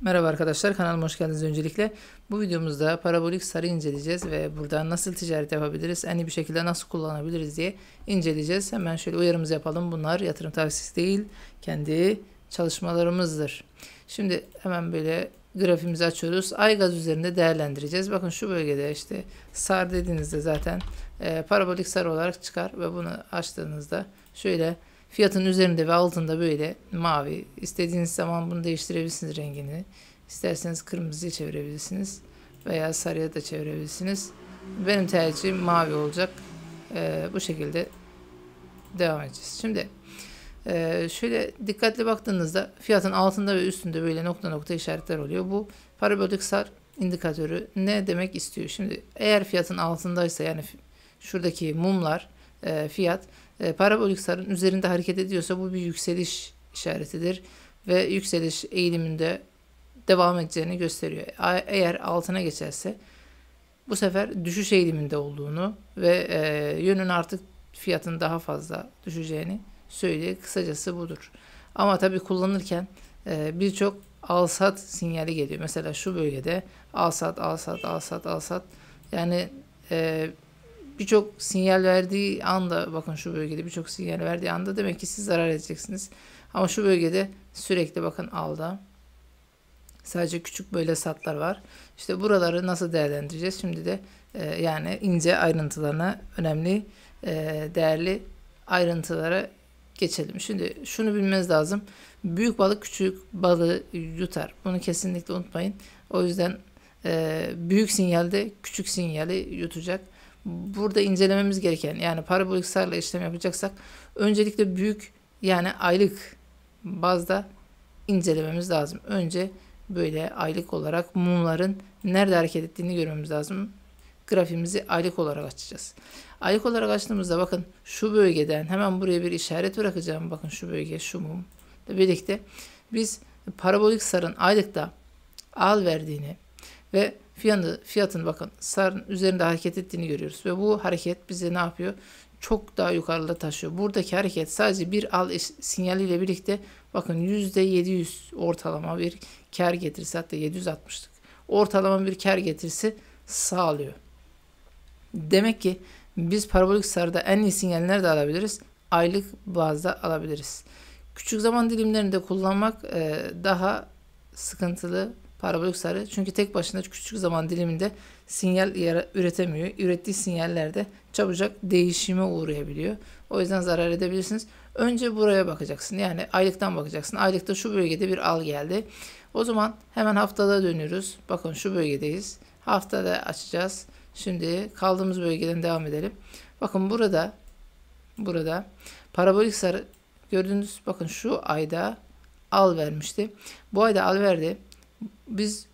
Merhaba arkadaşlar, kanalıma hoş geldiniz öncelikle. Bu videomuzda parabolik sarı inceleyeceğiz ve buradan nasıl ticaret yapabiliriz, en iyi bir şekilde nasıl kullanabiliriz diye inceleyeceğiz. Hemen şöyle uyarımızı yapalım. Bunlar yatırım tavsiyesi değil, kendi çalışmalarımızdır. Şimdi hemen böyle grafimizi açıyoruz. Aygaz üzerinde değerlendireceğiz. Bakın şu bölgede işte sar dediğinizde zaten parabolik sarı olarak çıkar ve bunu açtığınızda şöyle fiyatın üzerinde ve altında böyle mavi. İstediğiniz zaman bunu değiştirebilirsiniz rengini. İsterseniz kırmızıya çevirebilirsiniz veya sarıya da çevirebilirsiniz. Benim tercihim mavi olacak. Bu şekilde devam edeceğiz. Şimdi şöyle dikkatli baktığınızda fiyatın altında ve üstünde böyle nokta nokta işaretler oluyor. Bu parabolik sar indikatörü ne demek istiyor? Şimdi eğer fiyatın altındaysa, yani şuradaki mumlar fiyat parabolik sarın üzerinde hareket ediyorsa bu bir yükseliş işaretidir ve yükseliş eğiliminde devam edeceğini gösteriyor. Eğer altına geçerse bu sefer düşüş eğiliminde olduğunu ve yönün artık fiyatın daha fazla düşeceğini söylüyor. Kısacası budur. Ama tabii kullanırken birçok al-sat sinyali geliyor. Mesela şu bölgede al-sat, al-sat, al-sat, al-sat. Yani birçok sinyal verdiği anda, bakın şu bölgede birçok sinyal verdiği anda demek ki siz zarar edeceksiniz. Ama şu bölgede sürekli bakın alda. Sadece küçük böyle satlar var. İşte buraları nasıl değerlendireceğiz? Şimdi de yani ince ayrıntılarına, önemli değerli ayrıntılara geçelim. Şimdi şunu bilmeniz lazım. Büyük balık küçük balığı yutar. Bunu kesinlikle unutmayın. O yüzden büyük sinyalde küçük sinyali yutacak. Burada incelememiz gereken, yani parabolik sarla işlem yapacaksak öncelikle büyük, yani aylık bazda incelememiz lazım. Önce böyle aylık olarak mumların nerede hareket ettiğini görmemiz lazım. Grafimizi aylık olarak açacağız. Aylık olarak açtığımızda bakın şu bölgeden hemen buraya bir işaret bırakacağım. Bakın şu bölge, şu mum ile birlikte biz parabolik sarın aylıkta al verdiğini ve fiyatın bakın sarın üzerinde hareket ettiğini görüyoruz. Ve bu hareket bize ne yapıyor? Çok daha yukarıda taşıyor. Buradaki hareket sadece bir al sinyaliyle birlikte bakın %700 ortalama bir kar getirisi, hatta 760'lık ortalama bir kar getirisi sağlıyor. Demek ki biz parabolik sarıda en iyi sinyal nerede alabiliriz? Aylık bazda alabiliriz. Küçük zaman dilimlerinde kullanmak daha sıkıntılı parabolik sarı. Çünkü tek başına küçük zaman diliminde sinyal üretemiyor. Ürettiği sinyallerde çabucak değişime uğrayabiliyor. O yüzden zarar edebilirsiniz. Önce buraya bakacaksın. Yani aylıktan bakacaksın. Aylıkta şu bölgede bir al geldi. O zaman hemen haftalığa dönüyoruz. Bakın şu bölgedeyiz. Haftada açacağız. Şimdi kaldığımız bölgeden devam edelim. Bakın burada parabolik sarı gördüğünüz, bakın şu ayda al vermişti. Bu ayda al verdi. Biz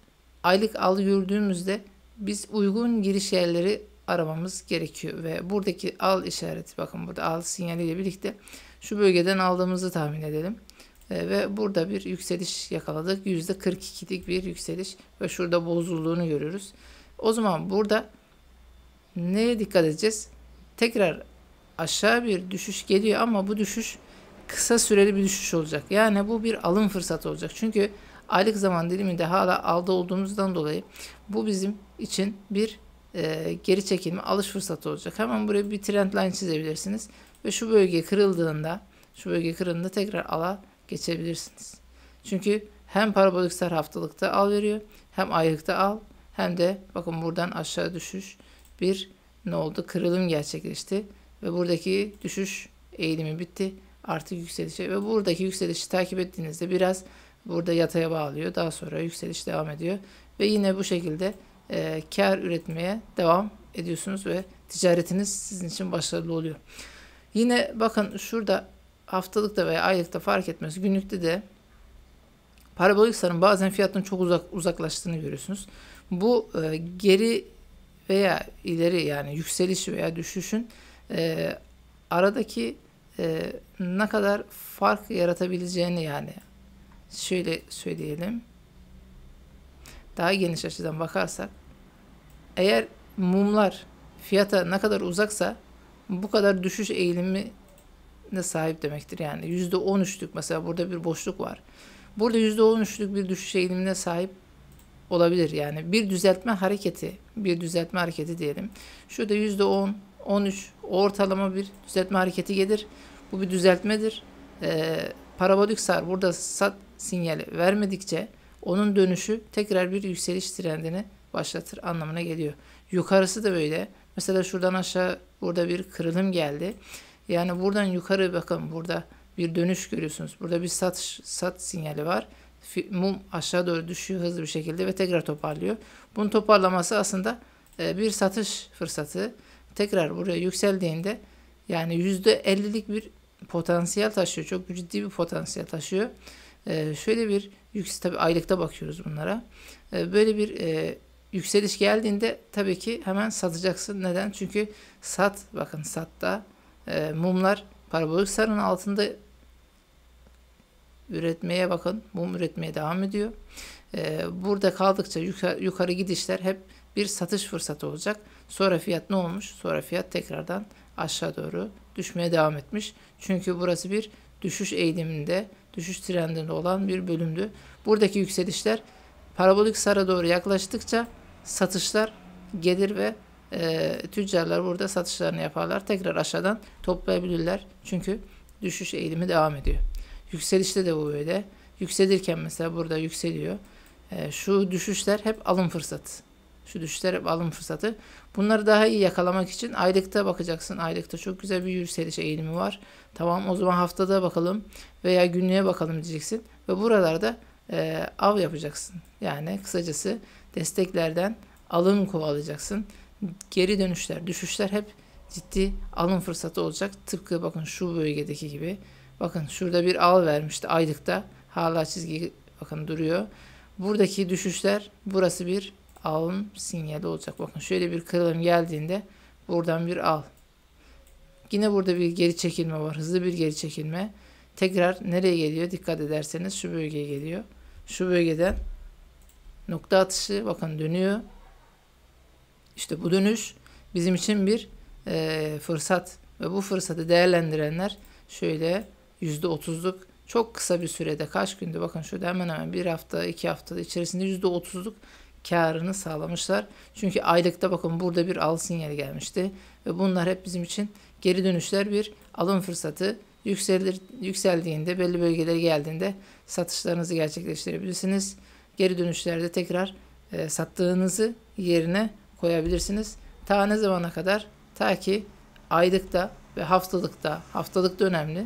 aylık al gördüğümüzde biz uygun giriş yerleri aramamız gerekiyor ve buradaki al işareti, bakın burada al sinyaliyle birlikte şu bölgeden aldığımızı tahmin edelim. Ve burada bir yükseliş yakaladık. %42'lik bir yükseliş ve şurada bozulduğunu görüyoruz. O zaman burada neye dikkat edeceğiz? Tekrar aşağı bir düşüş geliyor ama bu düşüş kısa süreli bir düşüş olacak. Yani bu bir alım fırsatı olacak. Çünkü aylık zaman diliminde hala alda olduğumuzdan dolayı bu bizim için bir geri çekilme, alış fırsatı olacak. Hemen buraya bir trend line çizebilirsiniz ve şu bölge kırıldığında tekrar ala geçebilirsiniz. Çünkü hem parabolik sar haftalıkta al veriyor, hem aylıkta al, hem de bakın buradan aşağı düşüş bir ne oldu? Kırılım gerçekleşti ve buradaki düşüş eğilimi bitti. Artık yükselişe ve buradaki yükselişi takip ettiğinizde biraz burada yataya bağlıyor. Daha sonra yükseliş devam ediyor ve yine bu şekilde kar üretmeye devam ediyorsunuz ve ticaretiniz sizin için başarılı oluyor. Yine bakın şurada haftalıkta veya aylıkta fark etmez. Günlükte de parabolik sarın bazen fiyatın çok uzaklaştığını görüyorsunuz. Bu geri veya ileri, yani yükseliş veya düşüşün aradaki ne kadar fark yaratabileceğini, yani şöyle söyleyelim. Daha geniş açıdan bakarsak, eğer mumlar fiyata ne kadar uzaksa bu kadar düşüş eğilimi sahip demektir. Yani %13'lük mesela burada bir boşluk var. Burada %13'lük bir düşüş eğilimine sahip olabilir. Yani bir düzeltme hareketi diyelim. Şurada %10, 13 ortalama bir düzeltme hareketi gelir. Bu bir düzeltmedir. Parabolik SAR burada sat sinyali vermedikçe onun dönüşü tekrar bir yükseliş trendini başlatır anlamına geliyor. Yukarısı da böyle. Mesela şuradan aşağı burada bir kırılım geldi. Yani buradan yukarı bakın, burada bir dönüş görüyorsunuz. Burada bir sat sinyali var. Mum aşağı doğru düşüyor hızlı bir şekilde ve tekrar toparlıyor. Bunun toparlaması aslında bir satış fırsatı. Tekrar buraya yükseldiğinde yani %50'lik bir potansiyel taşıyor. Çok ciddi bir potansiyel taşıyor. Şöyle bir tabii aylıkta bakıyoruz bunlara. Böyle bir yükseliş geldiğinde tabii ki hemen satacaksın. Neden? Çünkü bakın satta mumlar parabolik sarının altında üretmeye bakın. Mum üretmeye devam ediyor. Burada kaldıkça yukarı gidişler hep bir satış fırsatı olacak. Sonra fiyat ne olmuş? Sonra fiyat tekrardan aşağı doğru düşmeye devam etmiş. Çünkü burası bir düşüş eğiliminde, düşüş trendinde olan bir bölümdü. Buradaki yükselişler parabolik sara doğru yaklaştıkça satışlar gelir ve tüccarlar burada satışlarını yaparlar. Tekrar aşağıdan toplayabilirler. Çünkü düşüş eğilimi devam ediyor. Yükselişte de bu böyle. Yükselirken mesela burada yükseliyor. Şu düşüşler hep alım fırsatı. Bunları daha iyi yakalamak için aylıkta bakacaksın. Aylıkta çok güzel bir yükseliş eğilimi var. Tamam, o zaman haftada bakalım veya günlüğe bakalım diyeceksin. Ve buralarda av yapacaksın. Yani kısacası desteklerden alım kovalayacaksın. Geri dönüşler, düşüşler hep ciddi alım fırsatı olacak. Tıpkı bakın şu bölgedeki gibi. Bakın şurada bir al vermişti aylıkta. Hala çizgi bakın duruyor. Buradaki düşüşler, burası bir alım sinyali olacak. Bakın şöyle bir kırılım geldiğinde buradan bir al. Yine burada bir geri çekilme var. Hızlı bir geri çekilme. Tekrar nereye geliyor? Dikkat ederseniz şu bölgeye geliyor. Şu bölgeden nokta atışı bakın dönüyor. İşte bu dönüş bizim için bir fırsat ve bu fırsatı değerlendirenler şöyle %30'luk çok kısa bir sürede, kaç günde, bakın şurada hemen hemen bir hafta 2 haftada içerisinde %30'luk karını sağlamışlar. Çünkü aylıkta bakın burada bir al sinyali gelmişti ve bunlar hep bizim için geri dönüşler, bir alım fırsatı. Yükseldiğinde, belli bölgelere geldiğinde satışlarınızı gerçekleştirebilirsiniz. Geri dönüşlerde tekrar sattığınızı yerine koyabilirsiniz. Ta ne zamana kadar? Ta ki aylıkta ve haftalıkta önemli.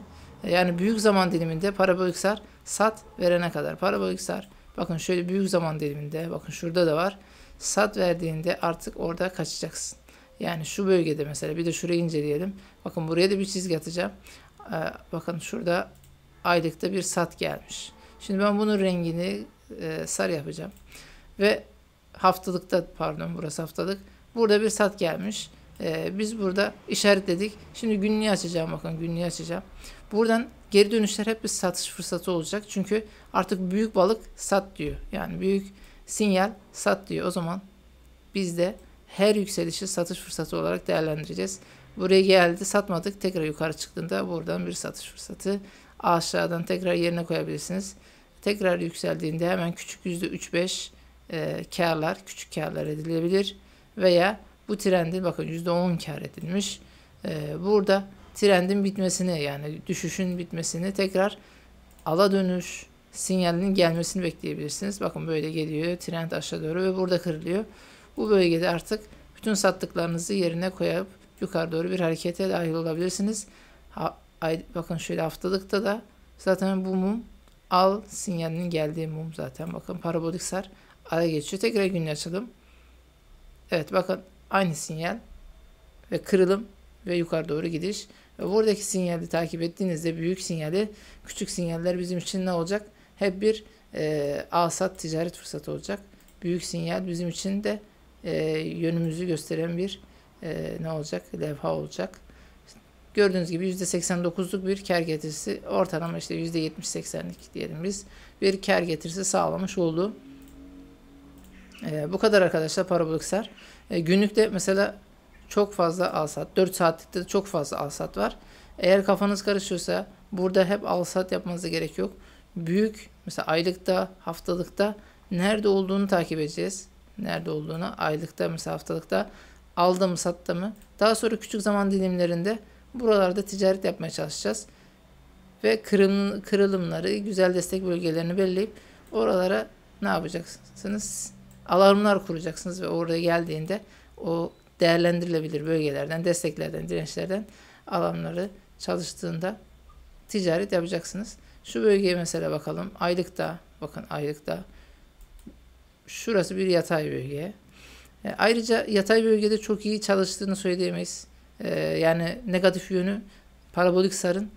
Yani büyük zaman diliminde parabolik sar sat verene kadar. Parabolik sar bakın şöyle büyük zaman diliminde, bakın şurada da var. Sat verdiğinde artık orada kaçacaksın. Yani şu bölgede mesela, bir de şurayı inceleyelim. Bakın buraya da bir çizgi atacağım. Bakın şurada aylıkta bir sat gelmiş. Şimdi ben bunun rengini sarı yapacağım. Ve burası haftalık. Burada bir sat gelmiş. Biz burada işaretledik. Şimdi günlüğü açacağım. Bakın günlüğü açacağım. Buradan geri dönüşler hep bir satış fırsatı olacak. Çünkü artık büyük balık sat diyor. Yani büyük sinyal sat diyor. O zaman biz de her yükselişi satış fırsatı olarak değerlendireceğiz. Buraya geldi, satmadık. Tekrar yukarı çıktığında buradan bir satış fırsatı. Aşağıdan tekrar yerine koyabilirsiniz. Tekrar yükseldiğinde hemen küçük %3-5 küçük karlar edilebilir. Veya bu trendin bakın %10 kar edilmiş. Burada trendin bitmesini, yani düşüşün bitmesini, tekrar ala dönüş sinyalinin gelmesini bekleyebilirsiniz. Bakın böyle geliyor trend aşağı doğru ve burada kırılıyor. Bu bölgede artık bütün sattıklarınızı yerine koyup yukarı doğru bir harekete dahil olabilirsiniz. Bakın şöyle haftalıkta da zaten bu mum al sinyalinin geldiği mum zaten. Bakın parabolik sar ara geçiyor. Tekrar günlüğü açalım. Evet bakın aynı sinyal ve kırılım ve yukarı doğru gidiş. Ve buradaki sinyali takip ettiğinizde büyük sinyali, küçük sinyaller bizim için ne olacak? Hep bir al-sat ticaret fırsatı olacak. Büyük sinyal bizim için de yönümüzü gösteren bir ne olacak? Levha olacak. Gördüğünüz gibi %89'luk bir kar getirisi, ortalama işte %70-80'lik diyelim biz, bir kar getirisi sağlamış oldu. Bu kadar arkadaşlar parabolik sar. Günlükte mesela çok fazla al-sat, 4 saatlikte de çok fazla al-sat var. Eğer kafanız karışıyorsa burada hep al-sat yapmanıza gerek yok. büyük mesela aylıkta, haftalıkta nerede olduğunu takip edeceğiz. Nerede olduğunu aylıkta mesela haftalıkta aldı mı sattı mı. Daha sonra küçük zaman dilimlerinde buralarda ticaret yapmaya çalışacağız. Ve kırılımları, güzel destek bölgelerini belirleyip oralara ne yapacaksınız? Alarmlar kuracaksınız ve oraya geldiğinde o değerlendirilebilir bölgelerden, desteklerden, dirençlerden alarmları çalıştığında ticaret yapacaksınız. Şu bölgeye mesela bakalım. Aylıkta, bakın aylıkta şurası bir yatay bölge. Ayrıca yatay bölgede çok iyi çalıştığını söyleyemeyiz. Yani negatif yönü parabolik sarın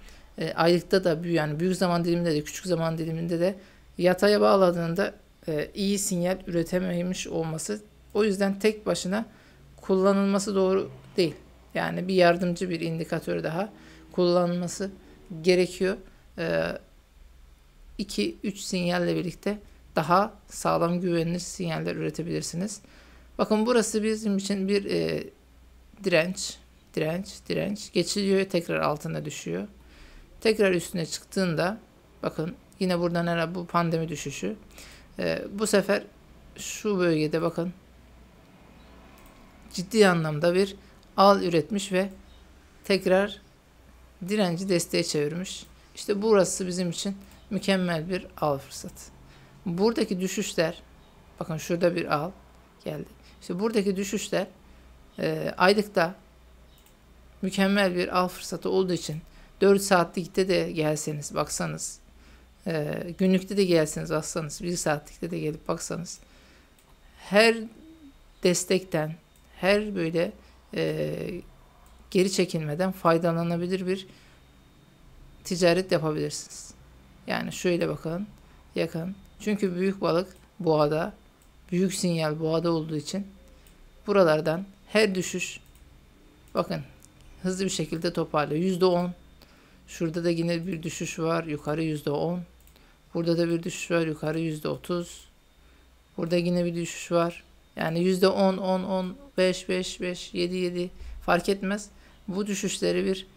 aylıkta da yani büyük zaman diliminde de küçük zaman diliminde de yataya bağladığında iyi sinyal üretememiş olması. O yüzden tek başına kullanılması doğru değil. Yani bir yardımcı bir indikatör daha kullanılması gerekiyor. 2-3 sinyalle birlikte daha sağlam güvenilir sinyaller üretebilirsiniz. Bakın burası bizim için bir direnç. Geçiliyor, tekrar altına düşüyor. Tekrar üstüne çıktığında bakın yine buradan herhalde bu pandemi düşüşü. Bu sefer şu bölgede bakın ciddi anlamda bir al üretmiş ve tekrar direnci desteğe çevirmiş. İşte burası bizim için mükemmel bir al fırsatı. Buradaki düşüşler, bakın şurada bir al geldi. İşte buradaki düşüşler aylıkta mükemmel bir al fırsatı olduğu için 4 saatlikte de gelseniz baksanız, günlükte de gelseniz baksanız, 1 saatlikte de gelip baksanız her destekten, her böyle geri çekilmeden faydalanabilir bir ticaret yapabilirsiniz. Yani şöyle bakın, yakın. Çünkü büyük balık boğada, büyük sinyal boğada olduğu için buralardan her düşüş bakın hızlı bir şekilde toparlıyor. %10. Şurada da yine bir düşüş var. Yukarı %10. Burada da bir düşüş var. Yukarı %30. Burada yine bir düşüş var. Yani %10, 10, 10, 5, 5, 5, 7, 7 fark etmez. Bu düşüşleri bir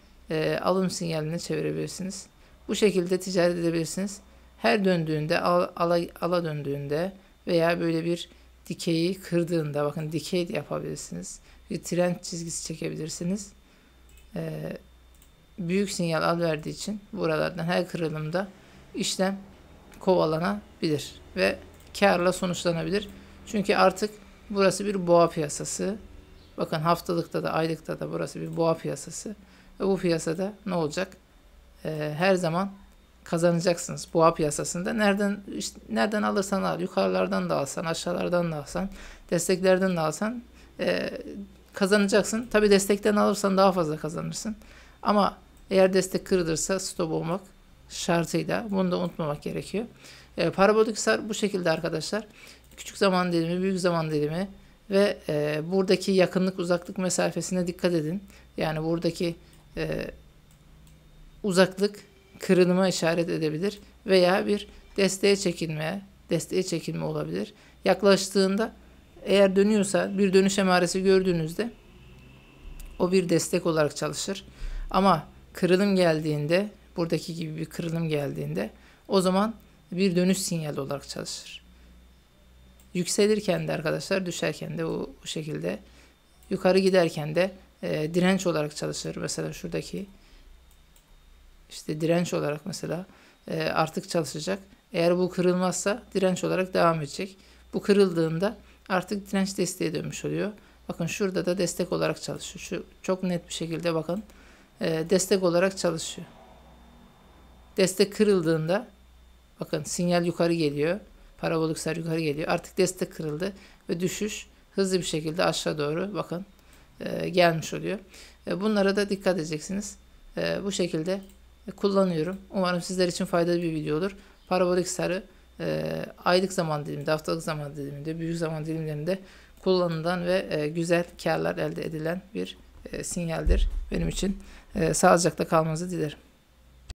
alım sinyaline çevirebilirsiniz. Bu şekilde ticaret edebilirsiniz. Her döndüğünde, ala döndüğünde veya böyle bir dikeyi kırdığında, bakın dikey de yapabilirsiniz. Bir trend çizgisi çekebilirsiniz. Büyük sinyal al verdiği için buralardan her kırılımda işlem kovalanabilir ve karla sonuçlanabilir. Çünkü artık burası bir boğa piyasası. Bakın haftalıkta da aylıkta da burası bir boğa piyasası. Ve bu piyasada ne olacak? Her zaman kazanacaksınız boğa piyasasında. Nereden alırsan al, yukarılardan da alsan, aşağılardan da alsan, desteklerden de alsan kazanacaksın. Tabi destekten alırsan daha fazla kazanırsın. Ama eğer destek kırılırsa stop olmak şartıyla bunu da unutmamak gerekiyor. Parabolik sar bu şekilde arkadaşlar. Küçük zaman dilimi, büyük zaman dilimi ve buradaki yakınlık uzaklık mesafesine dikkat edin. Yani buradaki uzaklık kırılıma işaret edebilir veya bir desteğe çekilme olabilir. Yaklaştığında eğer dönüyorsa bir dönüş emaresi gördüğünüzde o bir destek olarak çalışır. Ama kırılım geldiğinde, buradaki gibi bir kırılım geldiğinde o zaman bir dönüş sinyali olarak çalışır. Yükselirken de arkadaşlar, düşerken de bu şekilde, yukarı giderken de direnç olarak çalışır. Mesela şuradaki işte direnç olarak mesela artık çalışacak. Eğer bu kırılmazsa direnç olarak devam edecek. Bu kırıldığında artık direnç desteğe dönmüş oluyor. Bakın şurada da destek olarak çalışıyor. Şu çok net bir şekilde bakın destek olarak çalışıyor. Destek kırıldığında bakın sinyal yukarı geliyor. Parabolik sar yukarı geliyor. Artık destek kırıldı ve düşüş hızlı bir şekilde aşağı doğru bakın gelmiş oluyor. Bunlara da dikkat edeceksiniz. Bu şekilde kullanıyorum. Umarım sizler için faydalı bir video olur. Parabolik sarı aylık zaman diliminde, haftalık zaman diliminde, büyük zaman dilimlerinde kullanılan ve güzel karlar elde edilen bir sinyaldir. Benim için sağlıcakla kalmanızı dilerim.